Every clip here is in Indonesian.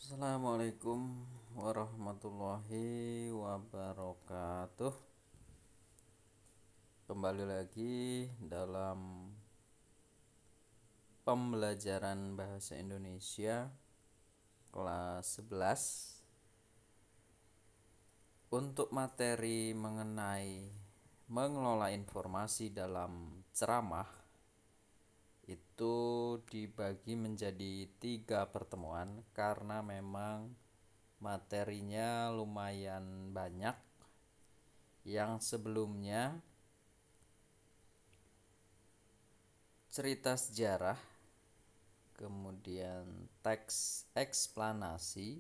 Assalamualaikum warahmatullahi wabarakatuh. Kembali lagi dalam pembelajaran bahasa Indonesia kelas 11 untuk materi mengenai mengelola informasi dalam ceramah. Itu dibagi menjadi 3 pertemuan karena memang materinya lumayan banyak. Yang sebelumnya cerita sejarah, kemudian teks eksplanasi,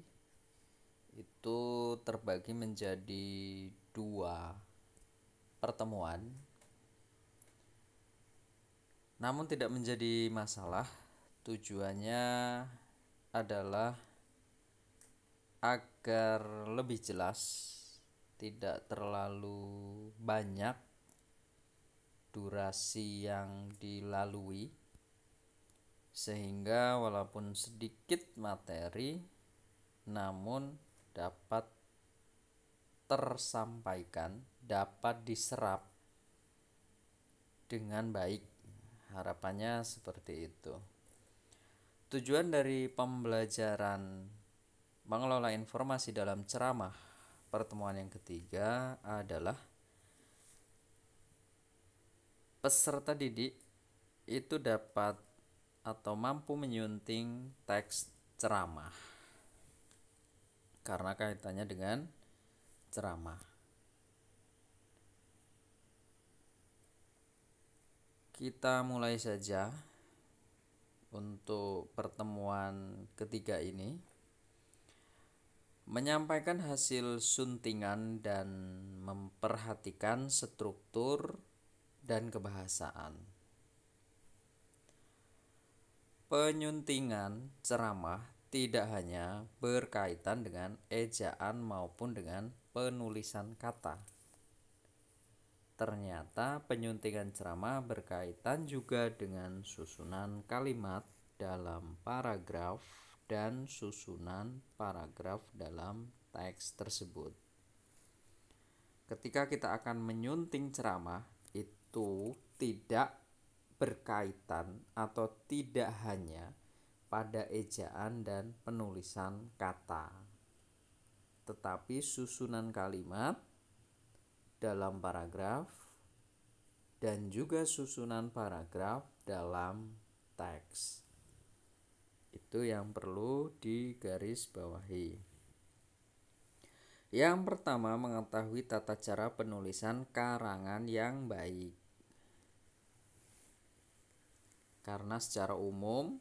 itu terbagi menjadi 2 pertemuan. Namun tidak menjadi masalah. Tujuannya adalah agar lebih jelas, tidak terlalu banyak durasi yang dilalui, sehingga walaupun sedikit materi namun dapat tersampaikan, dapat diserap dengan baik. Harapannya seperti itu. Tujuan dari pembelajaran mengelola informasi dalam ceramah pertemuan yang ketiga adalah peserta didik itu dapat atau mampu menyunting teks ceramah karena kaitannya dengan ceramah. Kita mulai saja untuk pertemuan ketiga ini. Menyampaikan hasil suntingan dan memperhatikan struktur dan kebahasaan. Penyuntingan ceramah tidak hanya berkaitan dengan ejaan maupun dengan penulisan kata. Ternyata penyuntingan ceramah berkaitan juga dengan susunan kalimat dalam paragraf dan susunan paragraf dalam teks tersebut. Ketika kita akan menyunting ceramah, itu tidak berkaitan atau tidak hanya pada ejaan dan penulisan kata, tetapi susunan kalimat dalam paragraf dan juga susunan paragraf dalam teks. Itu yang perlu digarisbawahi. Yang pertama, mengetahui tata cara penulisan karangan yang baik. Karena secara umum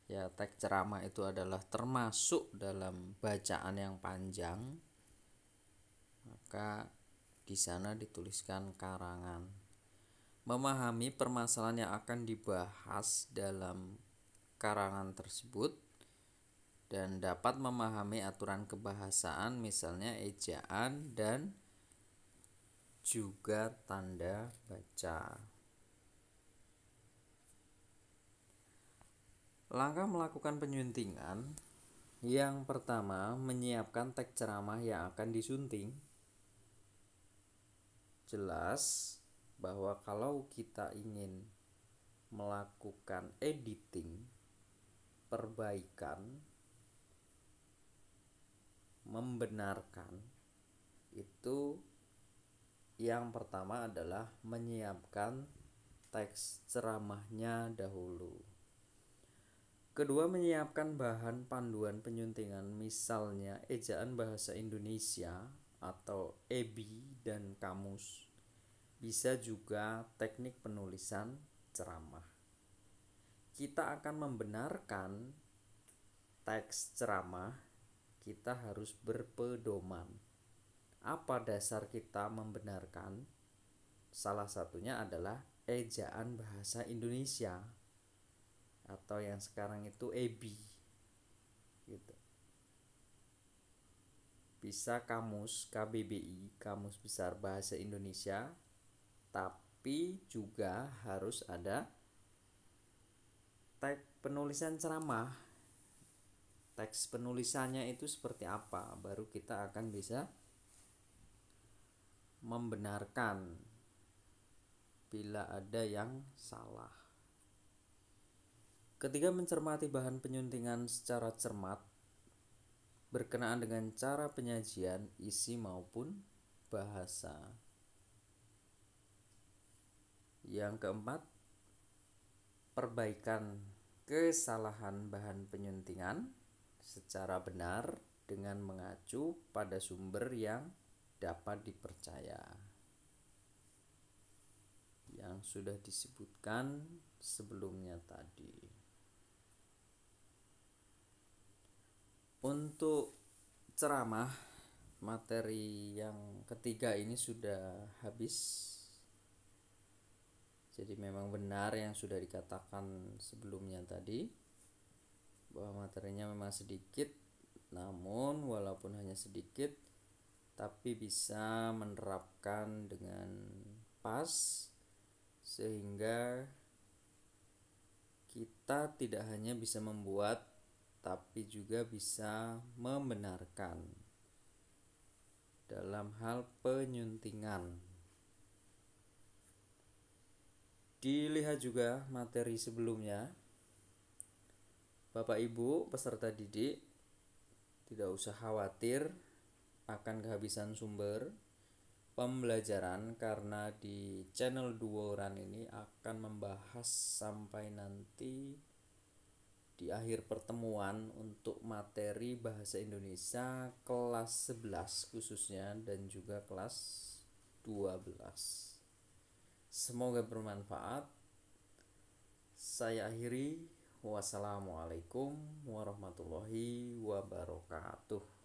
ya teks ceramah itu adalah termasuk dalam bacaan yang panjang, maka di sana dituliskan karangan. Memahami permasalahan yang akan dibahas dalam karangan tersebut dan dapat memahami aturan kebahasaan, misalnya ejaan dan juga tanda baca. Langkah melakukan penyuntingan. Yang pertama, menyiapkan teks ceramah yang akan disunting. Jelas bahwa kalau kita ingin melakukan editing, perbaikan, membenarkan, itu yang pertama adalah menyiapkan teks ceramahnya dahulu. Kedua, menyiapkan bahan panduan penyuntingan, misalnya ejaan bahasa Indonesia atau EBI dan kamus. Bisa juga teknik penulisan ceramah. Kita akan membenarkan teks ceramah, kita harus berpedoman. Apa dasar kita membenarkan? Salah satunya adalah ejaan bahasa Indonesia atau yang sekarang itu EBI gitu. Bisa kamus KBBI, Kamus Besar Bahasa Indonesia, tapi juga harus ada teks penulisan ceramah. teks penulisannya itu seperti apa, baru kita akan bisa membenarkan bila ada yang salah. Ketika mencermati bahan penyuntingan secara cermat berkenaan dengan cara penyajian, isi maupun bahasa. Yang keempat, perbaikan kesalahan bahan penyuntingan secara benar dengan mengacu pada sumber yang dapat dipercaya. Yang sudah disebutkan sebelumnya tadi. Untuk ceramah, materi yang ketiga ini sudah habis. Jadi memang benar yang sudah dikatakan sebelumnya tadi, bahwa materinya memang sedikit, namun walaupun hanya sedikit tapi bisa menerapkan dengan pas, sehingga kita tidak hanya bisa membuat tapi juga bisa membenarkan dalam hal penyuntingan. Dilihat juga materi sebelumnya. Bapak Ibu peserta didik tidak usah khawatir akan kehabisan sumber pembelajaran, karena di channel Duoran ini akan membahas sampai nanti di akhir pertemuan untuk materi bahasa Indonesia kelas 11 khususnya dan juga kelas 12. Semoga bermanfaat. Saya akhiri. Wassalamualaikum warahmatullahi wabarakatuh.